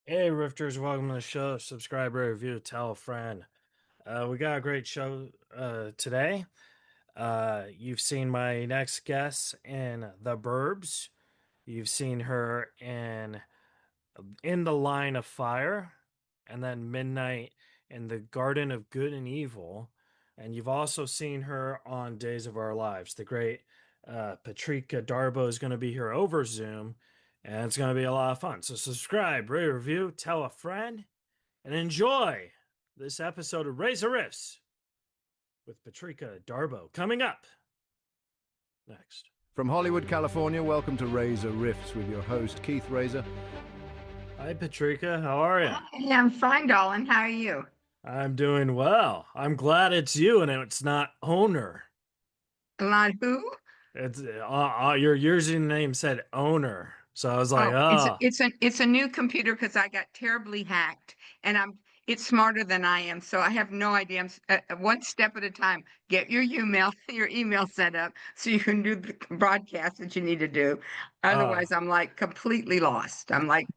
Hey, Rifters, welcome to the show. Subscribe, rate, review, tell a friend. We got a great show today. You've seen my next guest in The Burbs. You've seen her in The Line of Fire, and then Midnight in The Garden of Good and Evil. And you've also seen her on Days of Our Lives. The great Patrika Darbo is going to be here over Zoom, and it's going to be a lot of fun. So subscribe, rate, review, tell a friend, and enjoy this episode of Reza Rifts with Patrika Darbo coming up next. From Hollywood, California, welcome to Reza Rifts with your host, Keith Reza. Hi, Patrika. How are you? Hey, I'm fine, darling. How are you? I'm doing well. I'm glad it's you and it's not owner. Not who? It's your username said owner, so I was like, Oh, it's oh, it's a new computer because I got terribly hacked, and it's smarter than I am, so I have no idea. One step at a time. Get your email set up so you can do the broadcast that you need to do. uh, Otherwise, I'm like completely lost. I'm like,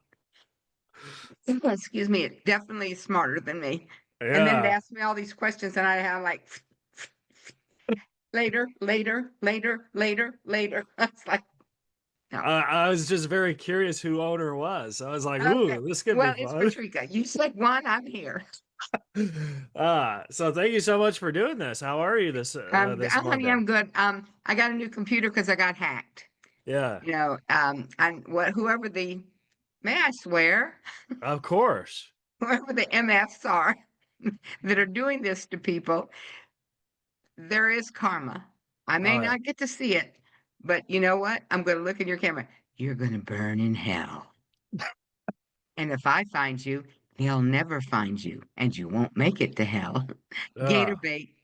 excuse me, it definitely is smarter than me. And then it yeah. asks me all these questions, and I have like later, later, later, later, later. It's like, no. I was just very curious who owner was. I was like, Okay. ooh, this could be Well, it's fun. Patrika. You said one, I'm here. So thank you so much for doing this. How are you this Honey, Monday? I'm good. I got a new computer because I got hacked. Yeah, And whoever may I swear, of course. whoever the MFs are that are doing this to people, there is karma. I may Oh yeah. not get to see it, but you know what? I'm going to look in your camera. You're going to burn in hell. And if I find you, they'll never find you, and you won't make it to hell. Gator Uh, bait,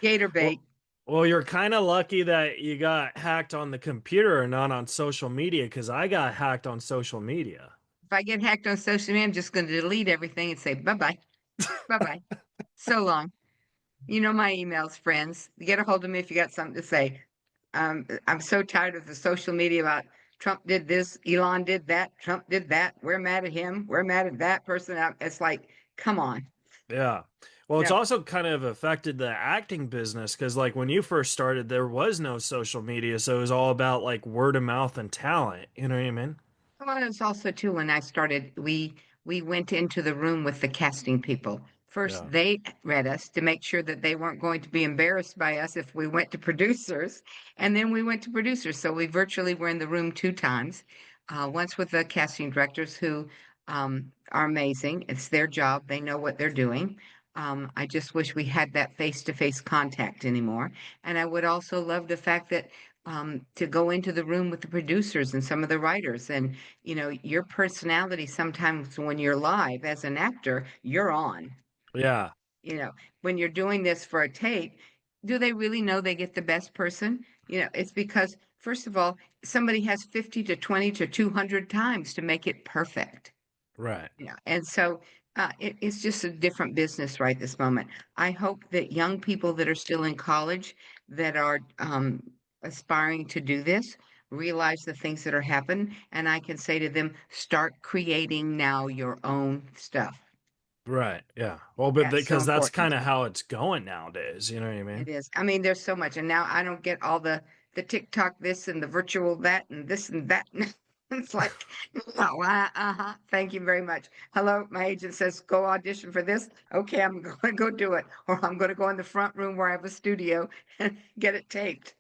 gator bait. well, well, you're kind of lucky that you got hacked on the computer and not on social media, because I got hacked on social media. If I get hacked on social media, I'm just going to delete everything and say bye bye, bye bye, so long. You know my emails, friends. Get a hold of me if you got something to say. I'm so tired of the social media about Trump did this, Elon did that, Trump did that. We're mad at him. We're mad at that person. It's like, come on. Yeah. Well, it's No, also kind of affected the acting business because, like, when you first started, there was no social media, so it was all about like word of mouth and talent. You know what I mean? well, it's also too when I started, we went into the room with the casting people. First, Yeah. they read us to make sure that they weren't going to be embarrassed by us if we went to producers, and then we went to producers. So we virtually were in the room two times. Once with the casting directors who are amazing. It's their job; they know what they're doing. I just wish we had that face-to-face contact anymore. And I would also love the fact that to go into the room with the producers and some of the writers. And, your personality sometimes when you're live as an actor, you're on. Yeah. You know, when you're doing this for a tape, do they really know they get the best person? It's because, first of all, somebody has 50 to 20 to 200 times to make it perfect. Right. And so it's just a different business right this moment. I hope that young people that are still in college that are aspiring to do this realize the things that are happening. And I can say to them, start creating now your own stuff. Right. Yeah. Well, but That's so because that's important. kind of how it's going nowadays. You know what I It mean? is. I mean, there's so much. And now I don't get all the TikTok this and the virtual that and this and that. It's like, no, uh-huh. Thank you very much. Hello, my agent says go audition for this. Okay, I'm going to go do it. Or I'm going to go in the front room where I have a studio and get it taped.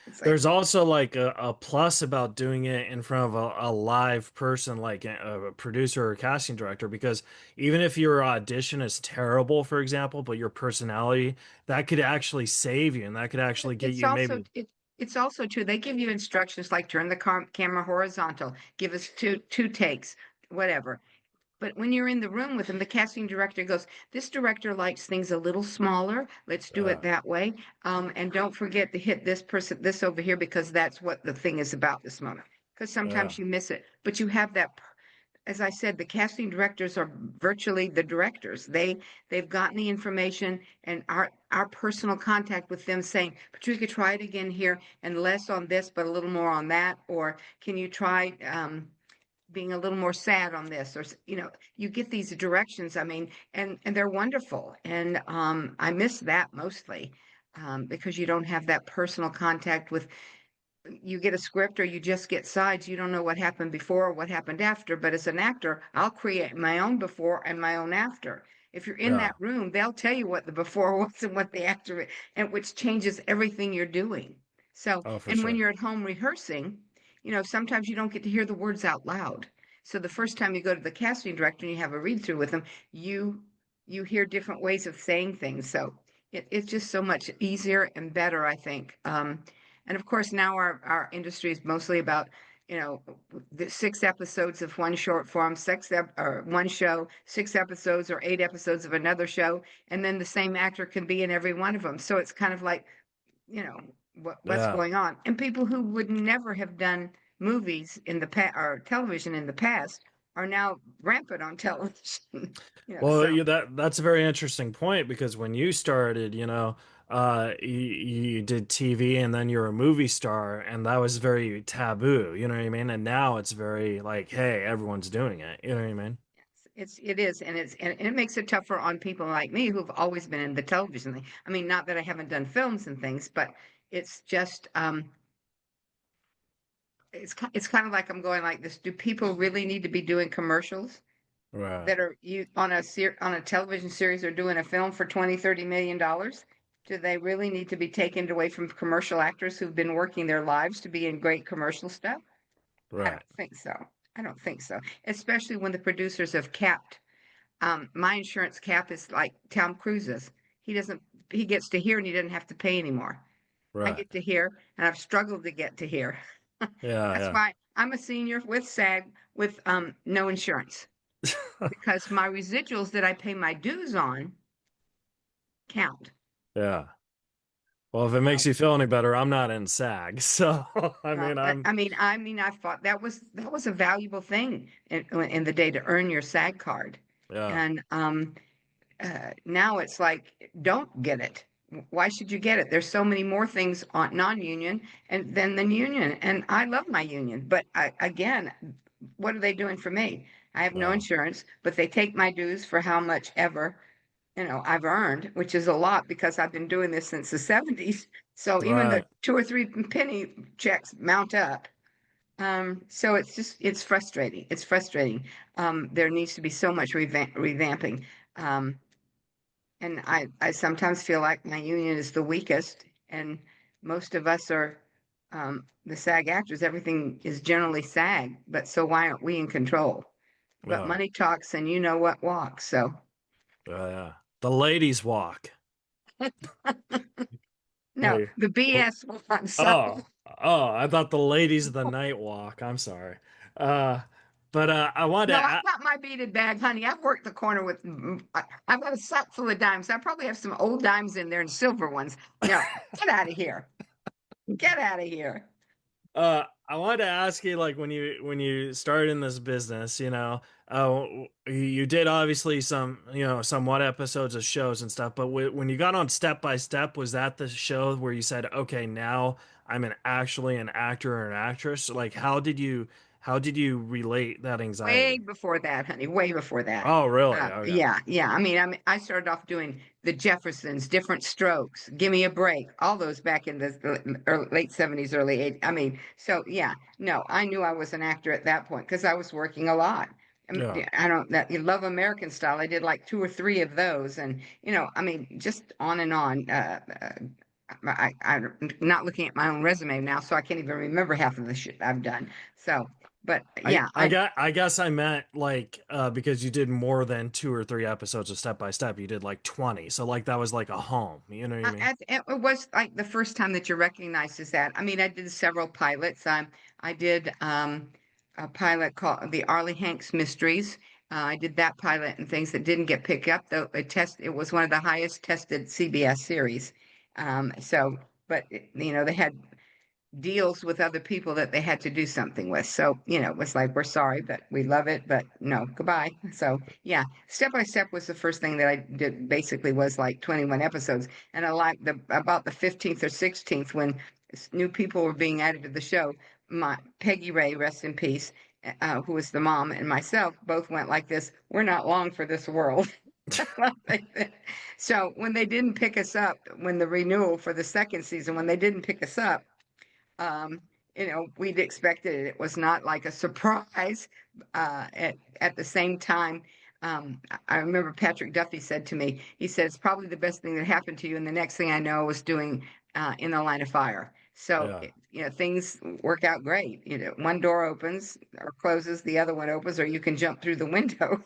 It's like, There's also like a plus about doing it in front of a live person, like a producer or casting director, because even if your audition is terrible, for example, but your personality, that could actually save you and that could actually get it's you also maybe. it's also true. They give you instructions like turn the camera horizontal, give us two takes, whatever. But when you're in the room with them, the casting director goes, this director likes things a little smaller. Let's do it that way. And don't forget to hit this person, this over here, because that's what the thing is about this moment. Because Yeah. sometimes you miss it, but you have that. As I said, the casting directors are virtually the directors. They've gotten the information and our personal contact with them saying, Patrika, try it again here and less on this, but a little more on that. Or can you try being a little more sad on this, or you get these directions. I mean, and they're wonderful, and I miss that mostly, because you don't have that personal contact with. You get a script or you just get sides. You don't know what happened before or what happened after. But as an actor, I'll create my own before and my own after. If you're in Yeah. that room, they'll tell you what the before was and what the after is, and which changes everything you're doing. So, Oh, for and when sure. you're at home rehearsing, sometimes you don't get to hear the words out loud. So the first time you go to the casting director and you have a read through with them, you you hear different ways of saying things. So it's just so much easier and better, I think. And of course, now our industry is mostly about, you know, the 6 episodes of one short form, or one show, 6 episodes or 8 episodes of another show, and then the same actor can be in every one of them. So it's kind of like, you know, what's Yeah. going on. And people who would never have done movies in the past or television in the past are now rampant on television. Well, So that's a very interesting point because when you started, you did TV and then you're a movie star, and that was very taboo, you know what I mean? And now it's very like, hey, everyone's doing it, you know what I mean? it is, and it makes it tougher on people like me who've always been in the television thing. I mean, not that I haven't done films and things, but it's just it's kind of like I'm going like this. Do people really need to be doing commercials Right. that are you on a television series or doing a film for 20-30 million dollars? Do they really need to be taken away from commercial actors who've been working their lives to be in great commercial stuff? I Right. don't think so. I don't think so. Especially when the producers have capped. My insurance cap is like Tom Cruise's. He doesn't. He gets to here and he doesn't have to pay anymore. I Right. get to here, and I've struggled to get to here. That's Yeah, why I'm a senior with SAG with no insurance, yeah. because my residuals that I pay my dues on count. Yeah. Well, if it makes So, you feel any better, I'm not in SAG. So, I well, mean, I, I'm I mean, I mean, I thought that was a valuable thing in the day to earn your SAG card, yeah. and now it's like, don't get it. Why should you get it? There's so many more things on non-union and than the union, and I love my union. But again, what are they doing for me? I have no Yeah. insurance, but they take my dues for how much ever I've earned, which is a lot because I've been doing this since the 70s. So even the Right. 2 or 3 penny checks mount up. So it's frustrating. It's frustrating. There needs to be so much revamping. Um, and I sometimes feel like my union is the weakest, and most of us are the SAG actors. Everything is generally SAG, but so why aren't we in control? But Yeah. money talks, and you know what walks. So Yeah. Yeah. The ladies walk. no, Hey. the BS one. So Oh, oh, I thought the ladies of the night walk. I'm sorry. Uh, but I wanted no, to. I've got my beaded bag, honey. I've worked the corner with. I've got a sack full of dimes. I probably have some old dimes in there and silver ones. No, get out of here. Get out of here. I wanted to ask you, like, when you started in this business, you did obviously some, somewhat episodes of shows and stuff. But when you got on Step by Step, was that the show where you said, "Okay, now I'm actually an actor or an actress"? Like, how did you relate that Way anxiety? before that, honey, way before that. Oh, really? Okay. Yeah, yeah. I mean, I started off doing the Jeffersons, Different Strokes, Give Me a Break, all those back in the late 70s, early 80s. I mean, so yeah, no, I knew I was an actor at that point because I was working a lot. Yeah. Yeah, I don't that you love American Style. I did like 2 or 3 of those, and I mean, just on and on. I'm not looking at my own resume now, so I can't even remember half of the shit I've done. So, but I yeah, I got I guess I meant like because you did more than 2 or 3 episodes of Step by Step, you did like 20. So like that was like a home, you know what I mean? It was like the first time that you recognized as that. I mean, I did several pilots. I did a pilot called The Arlie Hanks Mysteries. I did that pilot and things that didn't get picked up, though it was one of the highest tested CBS series. So, but they had deals with other people that they had to do something with. So, it was like, we're sorry, but we love it, but no, goodbye. So, yeah, Step by Step was the first thing that I did, basically was like 21 episodes. And I like about the 15th or 16th when new people were being added to the show, my Peggy Ray, rest in peace, who was the mom, and myself both went like this, "We're not long for this world." Like that. So when they didn't pick us up, when the renewal for the second season, when they didn't pick us up, um, we'd expected it. It was not like a surprise. At the same time, I remember Patrick Duffy said to me, he said, it's probably the best thing that happened to you. And the next thing I know, I was doing In the Line of Fire. So, Yeah. things work out great. One door opens or closes, the other one opens, or you can jump through the window.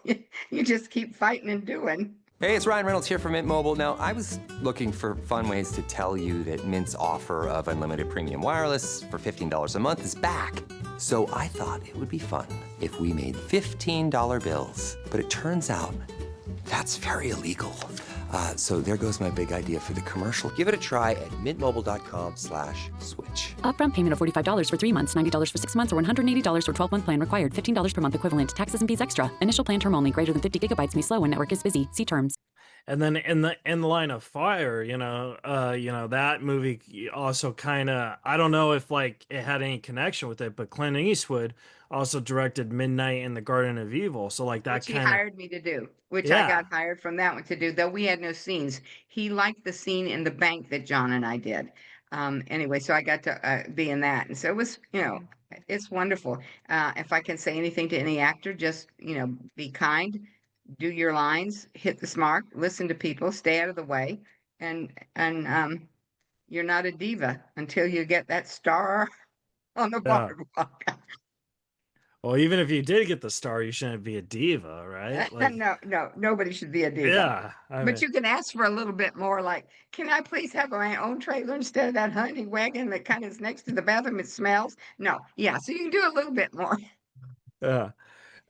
You just keep fighting and doing. Hey, it's Ryan Reynolds here from Mint Mobile. Now, I was looking for fun ways to tell you that Mint's offer of unlimited premium wireless for $15 a month is back. So I thought it would be fun if we made $15 bills. But it turns out that's very illegal. So there goes my big idea for the commercial. Give it a try at mintmobile.com/switch. Upfront payment of $45 for 3 months, $90 for 6 months, or $180 for 12-month plan required. $15 per month equivalent. Taxes and fees extra. Initial plan term only. Greater than 50 gigabytes may slow when network is busy. See terms. And then in the Line of Fire, that movie also kind of, I don't know if like it had any connection with it, but Clint Eastwood also directed Midnight in the Garden of Evil. So like that Which he kind of, hired me to do, which I yeah, got hired from that one to do, though we had no scenes. He liked the scene in the bank that John and I did. Anyway, so I got to be in that. And so it was, it's wonderful. If I can say anything to any actor, just, be kind, do your lines, hit the mark, listen to people, stay out of the way. And you're not a diva until you get that star on the yeah. boardwalk. Well, even if you did get the star, you shouldn't be a diva, right? Like, No, no, nobody should be a diva. yeah, I But mean, you can ask for a little bit more, like, can I please have my own trailer instead of that honey wagon that kind of is next to the bathroom? It smells. No, yeah, so you can do a little bit more. yeah.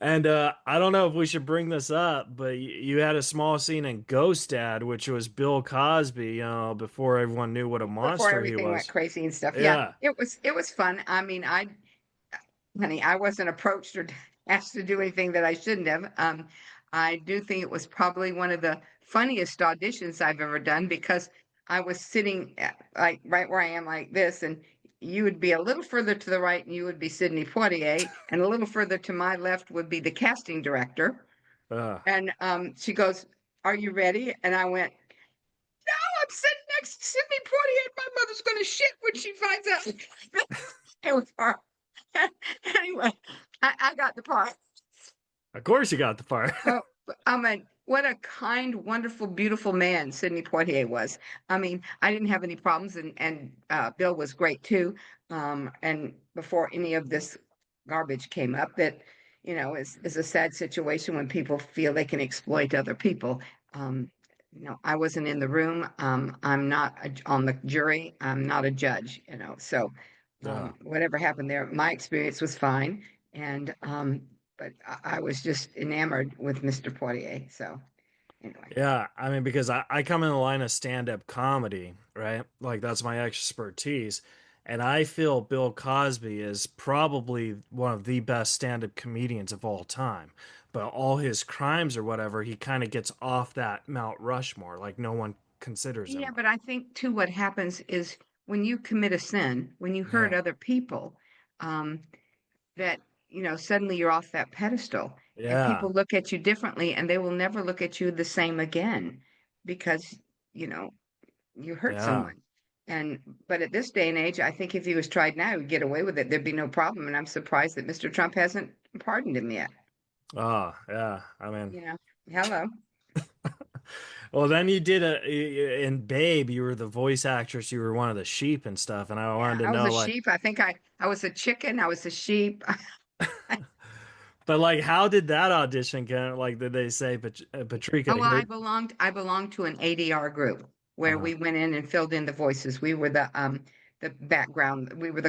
And I don't know if we should bring this up, but you had a small scene in Ghost Dad, which was Bill Cosby, before everyone knew what a Before monster he everything went was. crazy and stuff. Yeah, Yeah, it was fun. I mean, honey, I wasn't approached or asked to do anything that I shouldn't have. I do think it was probably one of the funniest auditions I've ever done because I was sitting like right where I am like this, and you would be a little further to the right, and you would be Sidney Poitier, and a little further to my left would be the casting director. uh, And she goes, "Are you ready?" And I went, "No, I'm sitting next to Sidney Poitier. And my mother's going to shit when she finds out." It was hard. Anyway, I got the part. of course you got the part. Oh, I mean, what a kind, wonderful, beautiful man Sidney Poitier was. I mean, I didn't have any problems, and Bill was great too. And before any of this garbage came up, that is a sad situation when people feel they can exploit other people. Um, I wasn't in the room. I'm not on the jury. I'm not a judge. So Yeah. whatever happened there, my experience was fine, and but I was just enamored with Mr. Poitier. So anyway, Yeah, I mean, because I come in the line of stand-up comedy, right? Like that's my expertise. And I feel Bill Cosby is probably one of the best stand-up comedians of all time. But all his crimes or whatever, he kind of gets off that Mount Rushmore. Like no one considers yeah, him. but I think too, what happens is when you commit a sin, when you hurt Yeah. other people, um, that suddenly you're off that pedestal, and Yeah. people look at you differently, and they will never look at you the same again because you know you hurt Yeah. someone. And but at this day and age, I think if he was tried now, he'd get away with it. There'd be no problem. And I'm surprised that Mr. Trump hasn't pardoned him yet. Oh, yeah. I mean, You know, hello. well, then you did in Babe, you were the voice actress, you were one of the sheep and stuff. And I Yeah, wanted to I was know, a like, sheep. I think I was a chicken. I was a sheep. but like, how did that audition go? Like, did they say, Patrika, Oh, well, I here? belonged I belonged to an ADR group where Uh-huh. we went in and filled in the voices. We were the background. We were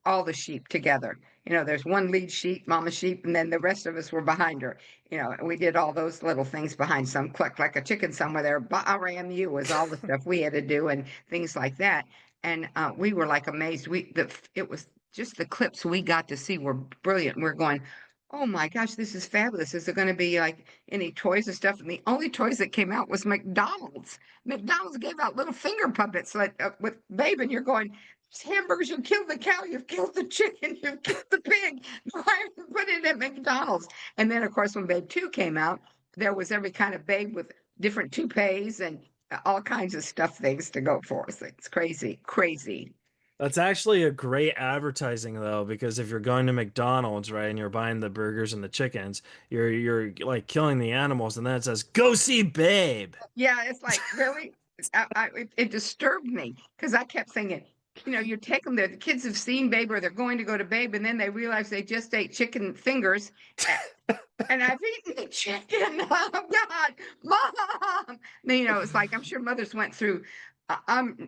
all the sheep together. There's one lead sheep, mama sheep, and then the rest of us were behind her. And we did all those little things behind, some clucked like a chicken somewhere there. Ram was all the stuff we had to do and things like that. And we were like amazed. It was just the clips we got to see were brilliant. We're going, oh my gosh, this is fabulous. Is there going to be like any toys and stuff? And the only toys that came out was McDonald's. McDonald's gave out little finger puppets like with Babe, and you're going, hamburgers, you killed the cow, you've killed the chicken, you've killed the pig. Why put it at McDonald's? And then, of course, when Babe 2 came out, there was every kind of babe with different toupees and all kinds of stuff things to go for. So it's crazy, crazy. That's actually a great advertising though, because if you're going to McDonald's, right, and you're buying the burgers and the chickens, you're like killing the animals, and then it says, "Go see Babe." Yeah, it's like really, it disturbed me because I kept thinking, you take them there. The kids have seen Babe or they're going to go to Babe, and then they realize they just ate chicken fingers, and I've eaten the chicken. Oh God, Mom! It's like I'm sure mothers went through.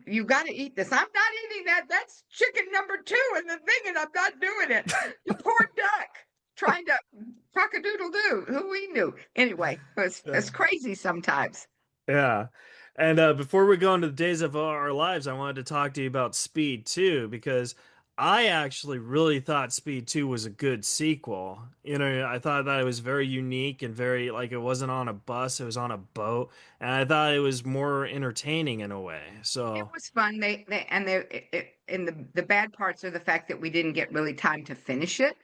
You got to eat this. I'm not eating that. That's chicken number 2 in the thing, and I'm not doing it. The poor duck trying to cock-a-doodle-doo. Who we knew. Anyway, it's crazy sometimes. Yeah. And before we go into the days of our lives, I wanted to talk to you about Speed 2 because I actually really thought Speed 2 was a good sequel. I thought that it was very unique and very like it wasn't on a bus, it was on a boat, and I thought it was more entertaining in a way. It So, was fun. And the bad parts are the fact that we didn't get really time to finish it.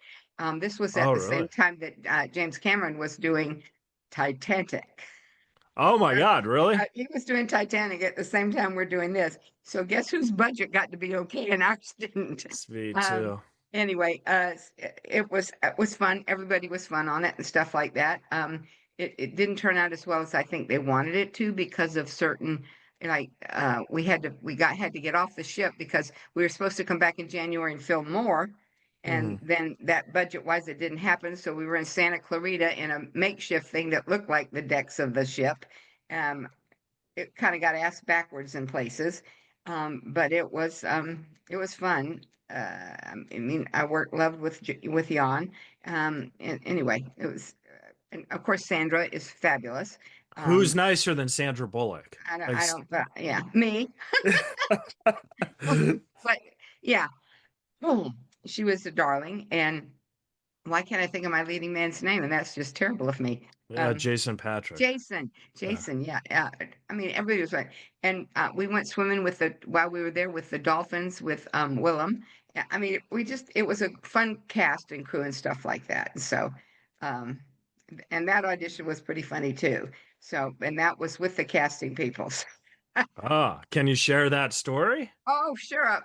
This was at oh the same really? time that James Cameron was doing Titanic. Oh my God, really? He was doing Titanic at the same time we're doing this. So guess whose budget got to be okay and ours didn't. Speed Um, 2. anyway, it was fun. Everybody was fun on it and stuff like that. It didn't turn out as well as I think they wanted it to because of certain like had to get off the ship because we were supposed to come back in January and film more. And Hmm. then that budget wise, it didn't happen. So we were in Santa Clarita in a makeshift thing that looked like the decks of the ship. Um, it kind of got ass backwards in places, but it was fun. I mean, I loved with Jan. And anyway, it was, and of course, Sandra is fabulous. Who's Um, nicer than Sandra Bullock? I don't, yeah, me, but yeah, oh, she was a darling. And why can't I think of my leading man's name? And that's just terrible of me. Um, Jason Patrick. Jason, Yeah. Jason, yeah, yeah. I mean, everybody was right. And we went swimming while we were there with the dolphins with Willem. Yeah, I mean, it was a fun cast and crew and stuff like that. And so, um, and that audition was pretty funny too. So, and that was with the casting people. Ah, can you share that story? Oh, sure.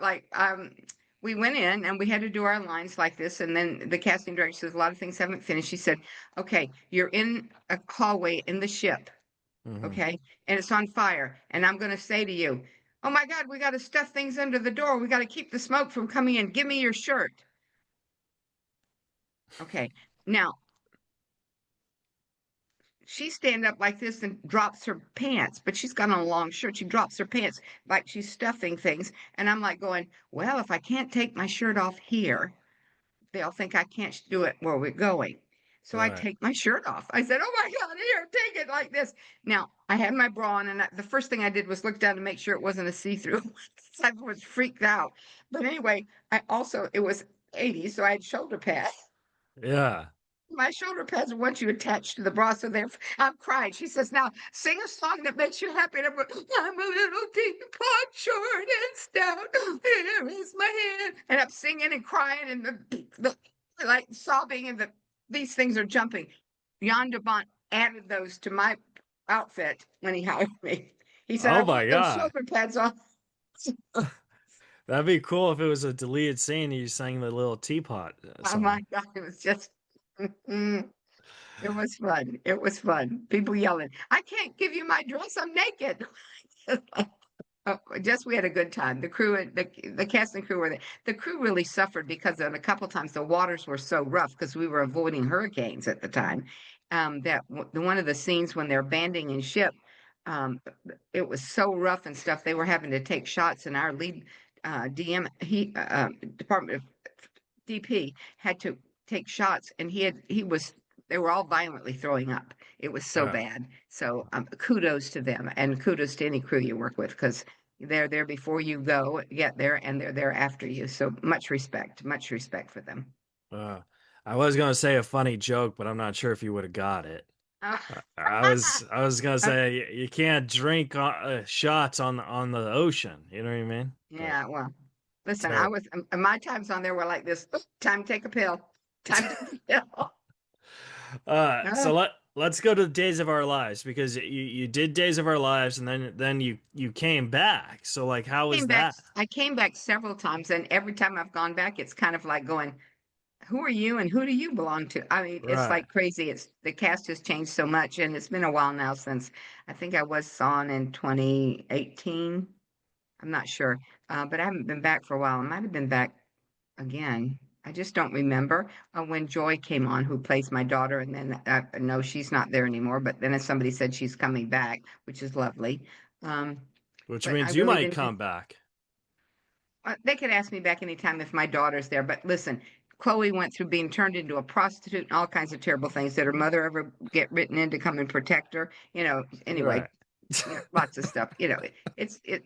We went in and we had to do our lines like this. And then the casting director says, a lot of things haven't finished. She said, okay, you're in a hallway in the ship. Hmm. Okay. And it's on fire. And I'm going to say to you, oh my God, we got to stuff things under the door. We got to keep the smoke from coming in. Give me your shirt. Okay. Now she stand up like this and drops her pants, but she's got on a long shirt. She drops her pants like she's stuffing things. And I'm like going, well, if I can't take my shirt off here, they'll think I can't do it where we're going. So I Right. take my shirt off. I said, oh my God, here, take it like this. Now I had my bra on, and the first thing I did was look down to make sure it wasn't a see-through. I was freaked out. But anyway, it was 80s, so I had shoulder pads. Yeah. My shoulder pads are once you attach to the bra, so I'm crying. She says, now sing a song that makes you happy. And I'm a little teapot, short and stout. Here is my hand. And I'm singing and crying and the like sobbing and these things are jumping. Jan de Bont added those to my outfit when he hired me. He said, I Oh want my those God. shoulder pads on. That'd be cool if it was a deleted scene and you sang the little teapot Oh my song. God, it was just it was fun. It was fun. People yelling, I can't give you my dress. I'm naked. Oh, just we had a good time. The crew and the cast and crew were there. The crew really suffered because a couple times the waters were so rough because we were avoiding hurricanes at the time. One of the scenes when they're banding in ship, it was so rough and stuff. They were having to take shots, and our lead DM Department of DP had to take shots, and he was they were all violently throwing up. It was so Yeah. bad. So kudos to them, and kudos to any crew you work with because they're there before you get there, and they're there after you. So much respect for them. Uh, I was gonna say a funny joke, but I'm not sure if you would have got it. Uh, I was gonna say you can't drink shots on the ocean. You know what I mean? But yeah, well. Listen, Terrible. my times on there were like this. "Oop, time to take a pill. Time to take a pill." Uh, So let's go to Days of Our Lives because you did Days of Our Lives and then you came back. So like how was came back. that? I came back several times, and every time I've gone back, it's kind of like going, "Who are you, and who do you belong to?" I mean, it's Right. like crazy. It's the cast has changed so much, and it's been a while now since I think I was on in 2018. I'm not sure, but I haven't been back for a while. I might have been back again. I just don't remember when Joy came on, who plays my daughter, and then no, she's not there anymore. But then somebody said she's coming back, which is lovely. Um, Which but I means you really might didn't. come back. They could ask me back anytime if my daughter's there. But listen, Chloe went through being turned into a prostitute and all kinds of terrible things. Did her mother ever get written in to come and protect her? Anyway, Right. lots of stuff.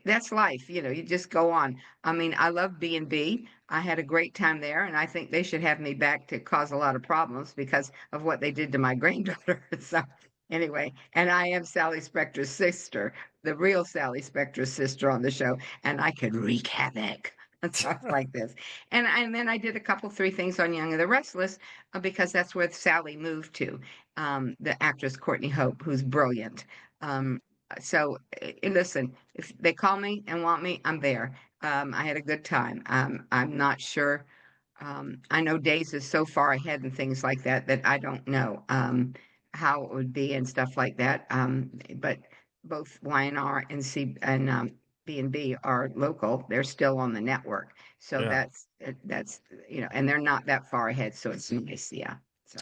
That's life. You just go on. I mean, I love B&B. I had a great time there, and I think they should have me back to cause a lot of problems because of what they did to my granddaughter. So anyway, and I am Sally Spector's sister, the real Sally Spector's sister on the show, and I could wreak havoc and stuff like this. And then I did a couple, three things on Young and the Restless because that's where Sally moved to. The actress Courtney Hope, who's brilliant. Um, so listen, if they call me and want me, I'm there. I had a good time. I'm not sure. I know Days is so far ahead and things like that that I don't know how it would be and stuff like that. But both YNR and C and B&B are local. They're still on the network, so Yeah. that's and they're not that far ahead, so it's nice. Yeah. So.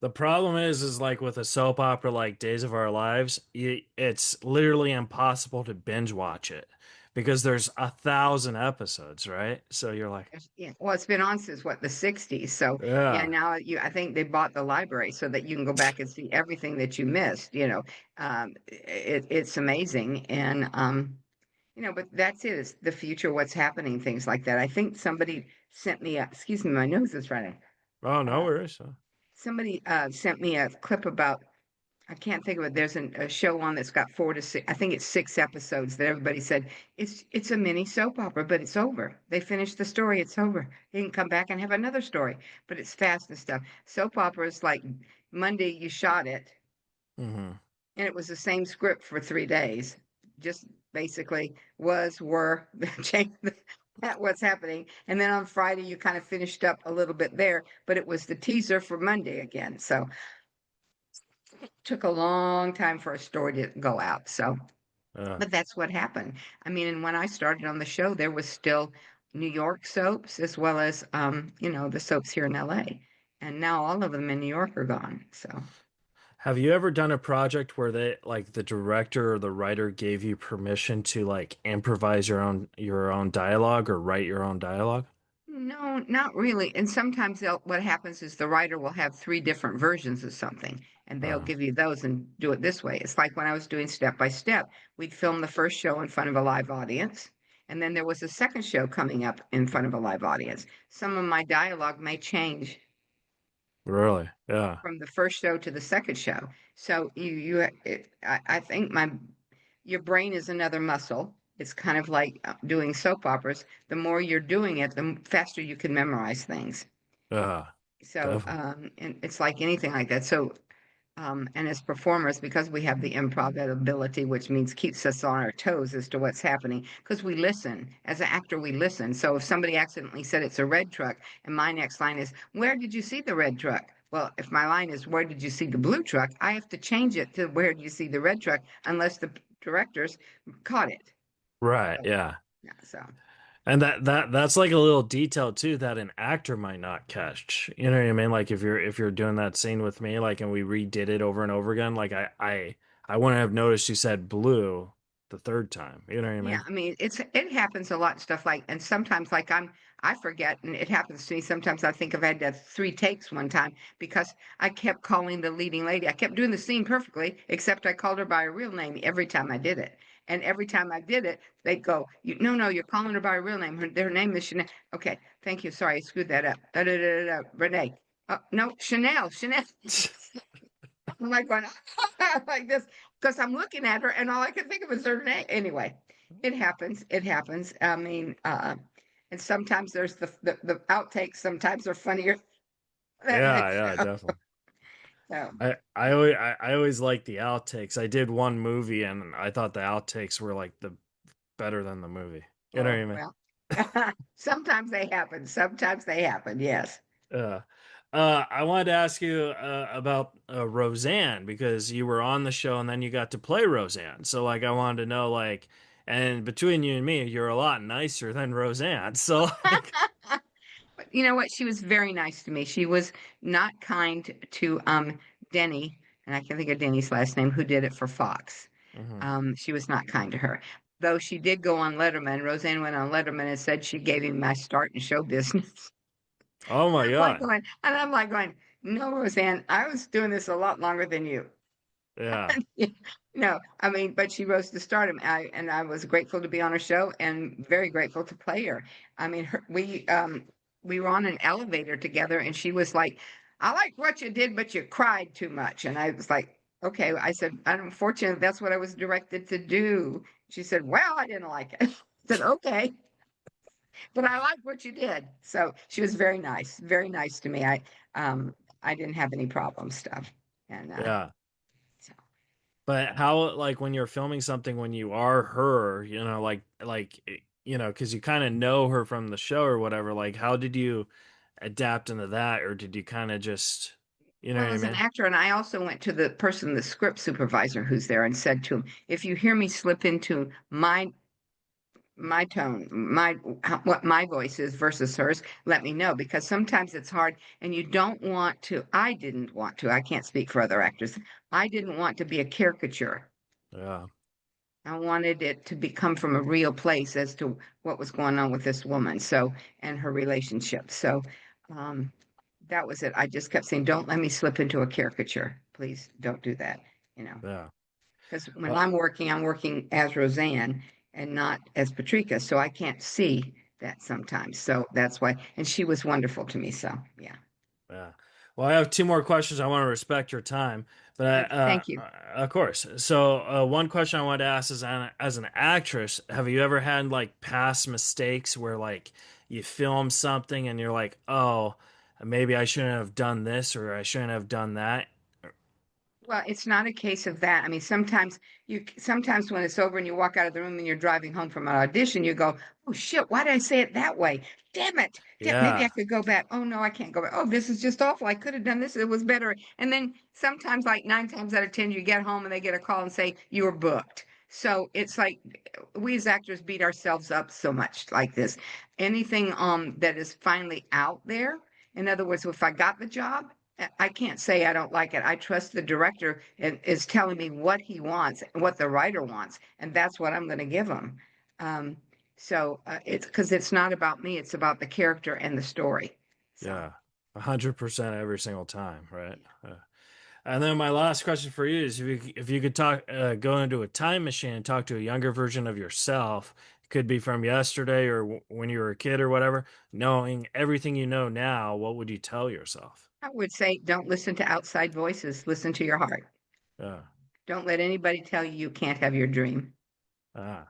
The problem is like with a soap opera like Days of Our Lives, it's literally impossible to binge watch it because there's 1,000 episodes, right? So you're like, Yeah, well, it's been on since what, the 60s. So yeah, yeah, now I think they bought the library so that you can go back and see everything that you missed. It's amazing, and but that's it. It's the future, what's happening, things like that. I think somebody sent me excuse me, my nose is running. oh, no Uh, worries. somebody sent me a clip about I can't think of it. There's a show on that's got 4 to 6. I think it's 6 episodes that everybody said it's a mini soap opera, but it's over. They finished the story. It's over. You can come back and have another story, but it's fast and stuff. Soap opera is like Monday you shot it, Hmm. and it was the same script for 3 days. Just basically were change that what's happening, and then on Friday you kind of finished up a little bit there, but it was the teaser for Monday again. So took a long time for a story to go out. So, Uh, but that's what happened. I mean, and when I started on the show, there was still New York soaps as well as, the soaps here in LA. And now all of them in New York are gone. So, have you ever done a project where they like the director or the writer gave you permission to like improvise your own dialogue or write your own dialogue? no, not really. And sometimes what happens is the writer will have three different versions of something, and they'll Uh, give you those and do it this way. It's like when I was doing Step by Step, we'd film the first show in front of a live audience, and then there was a second show coming up in front of a live audience. Some of my dialogue may change really? Yeah. from the first show to the second show. So I think your brain is another muscle. It's kind of like doing soap operas. The more you're doing it, the faster you can memorize things. Yeah. So, Definitely. and it's like anything like that. So, and as performers, because we have the improv ability, which means keeps us on our toes as to what's happening, because we listen. As an actor, we listen. So if somebody accidentally said it's a red truck, and my next line is, "Where did you see the red truck?" Well, if my line is, "Where did you see the blue truck?" I have to change it to, "Where did you see the red truck?" Unless the directors caught it. Right. So, Yeah. yeah. So. And that's like a little detail too that an actor might not catch. You know what I mean? Like if you're doing that scene with me, like and we redid it over and over again, like I wouldn't have noticed you said blue the third time. You know what I Yeah, mean? I mean, it happens a lot, stuff like, and sometimes like I forget, and it happens to me sometimes. I think I've had to have 3 takes one time because I kept calling the leading lady. I kept doing the scene perfectly, except I called her by her real name every time I did it. And every time I did it, they'd go, No, no, you're calling her by her real name. Their name is Chanel. Okay, thank you. Sorry, I screwed that up. Da, da, da, da, da. Renee. No, Chanel, Chanel. I'm like going like this because I'm looking at her and all I can think of is her name. Anyway, it happens. It happens. I mean, And sometimes there's the outtakes. Sometimes they're funnier than the Yeah, show. definitely. So, I always like the outtakes. I did one movie and I thought the outtakes were like the better than the movie. You know what oh I mean? well. Sometimes they happen. Sometimes they happen. Yes. Yeah. I wanted to ask you about Roseanne because you were on the show and then you got to play Roseanne. So like I wanted to know like, and between you and me, you're a lot nicer than Roseanne. So like, But you know what? She was very nice to me. She was not kind to Denny, and I can think of Denny's last name, who did it for Fox. mhm. She was not kind to her. Though she did go on Letterman. Roseanne went on Letterman and said she gave him my start in show business. Oh my God. I'm like going, no, Roseanne, I was doing this a lot longer than you. Yeah. No, I mean, but she rose to stardom. I was grateful to be on her show and very grateful to play her. I mean, we were on an elevator together, and she was like, "I like what you did, but you cried too much." And I was like, "Okay." I said, "Unfortunately, that's what I was directed to do." She said, "Well, I didn't like it." I said, "Okay, but I like what you did." So she was very nice to me. I didn't have any problem stuff, and Yeah. so. But how, like, when you're filming something, when you are her, because you kind of know her from the show or whatever, like, how did you adapt into that, or did you kind of just, you know what Well, I as an mean? actor, and I also went to the script supervisor who's there and said to him, if you hear me slip into my tone, what my voice is versus hers, let me know because sometimes it's hard and you don't want to. I didn't want to. I can't speak for other actors. I didn't want to be a caricature. Yeah, I wanted it to become from a real place as to what was going on with this woman, so and her relationship. So um, that was it. I just kept saying, "Don't let me slip into a caricature, please. Don't do that." You know, yeah. because when Well, I'm working as Roseanne and not as Patrika, so I can't see that sometimes. So that's why. And she was wonderful to me. So yeah, yeah. Well, I have two more questions. I want to respect your time, but thank you. of course. So, one question I wanted to ask is, as an actress, have you ever had like past mistakes where like you film something and you're like, oh, maybe I shouldn't have done this or I shouldn't have done that? Well, it's not a case of that. I mean, sometimes when it's over and you walk out of the room and you're driving home from an audition, you go, "Oh shit, why did I say it that way? Damn it. Maybe I Yeah. could go back. Oh no, I can't go back. Oh, this is just awful. I could have done this. It was better." And then sometimes like 9 times out of 10 you get home and they get a call and say you were booked. So it's like we as actors beat ourselves up so much like this. Anything that is finally out there, in other words, if I got the job, I can't say I don't like it. I trust the director is telling me what he wants, what the writer wants, and that's what I'm going to give him. Um, so it's because it's not about me; it's about the character and the story. So Yeah. 100% every single time, right? And then my last question for you is if you could go into a time machine and talk to a younger version of yourself, it could be from yesterday or when you were a kid or whatever, knowing everything you know now, what would you tell yourself? I would say, don't listen to outside voices. Listen to your heart. Yeah. Don't let anybody tell you you can't have your dream. Ah,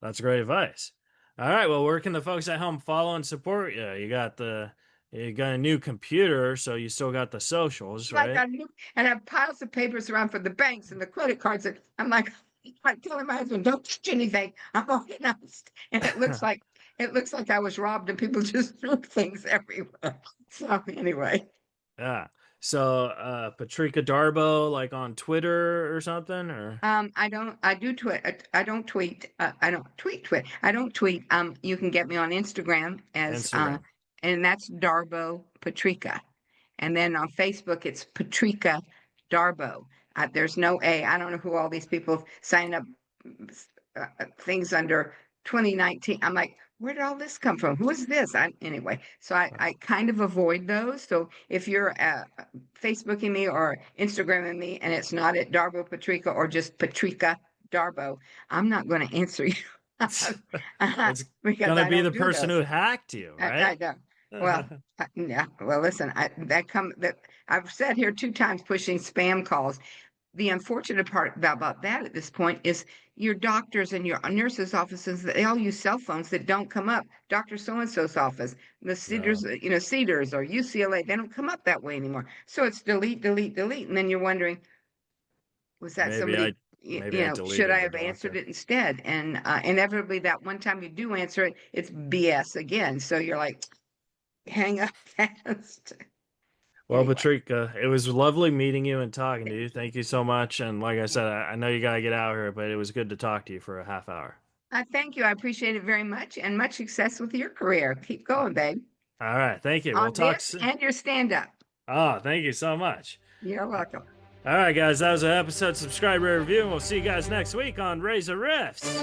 that's great advice. All right. Well, where can the folks at home follow and support you? You got a new computer, so you still got the socials, Like right? I knew, and I have piles of papers around for the banks and the credit cards. And I'm like telling my husband, "Don't touch anything. I'm organized." And it looks like I was robbed, and people just threw things everywhere. So anyway, Yeah. So, Patrika Darbo, like on Twitter or something, or I don't. I do tweet. I don't tweet. I don't tweet. I don't tweet. You can get me on Instagram as Instagram. and that's Darbo Patrika. And then on Facebook, it's Patrika Darbo. There's no A. I don't know who all these people sign up things under 2019. I'm like, where did all this come from? Who is this? Anyway, so I kind of avoid those. So if you're Facebooking me or Instagramming me and it's not at Darbo Patrika or just Patrika Darbo, I'm not going to answer you It's because gonna I be the don't do person those. who hacked you, I right? don't. Well, yeah. Well, listen, that I've said here 2 times pushing spam calls. the unfortunate part about that at this point is your doctors and your nurses' offices, they all use cell phones that don't come up. Dr. So-and-so's office, the Yeah. Cedars, Cedars or UCLA, they don't come up that way anymore. So it's delete, delete, delete. And then you're wondering, was that Maybe somebody, I maybe I should I deleted the have answered doctor. it instead? And inevitably that one time you do answer it, it's BS again. So you're like, hang up fast. Well, Anyway. Patrika, it was lovely meeting you and talking to you. Thank you so much. And like I said, I know you gotta get out here, but it was good to talk to you for a half hour. Thank you. I appreciate it very much and much success with your career. Keep going, babe. All right, thank you. We'll On talk this soon. and your stand up. Oh, thank you so much. You're welcome. All right, guys, that was an episode subscriber review, and we'll see you guys next week on Reza Rifts.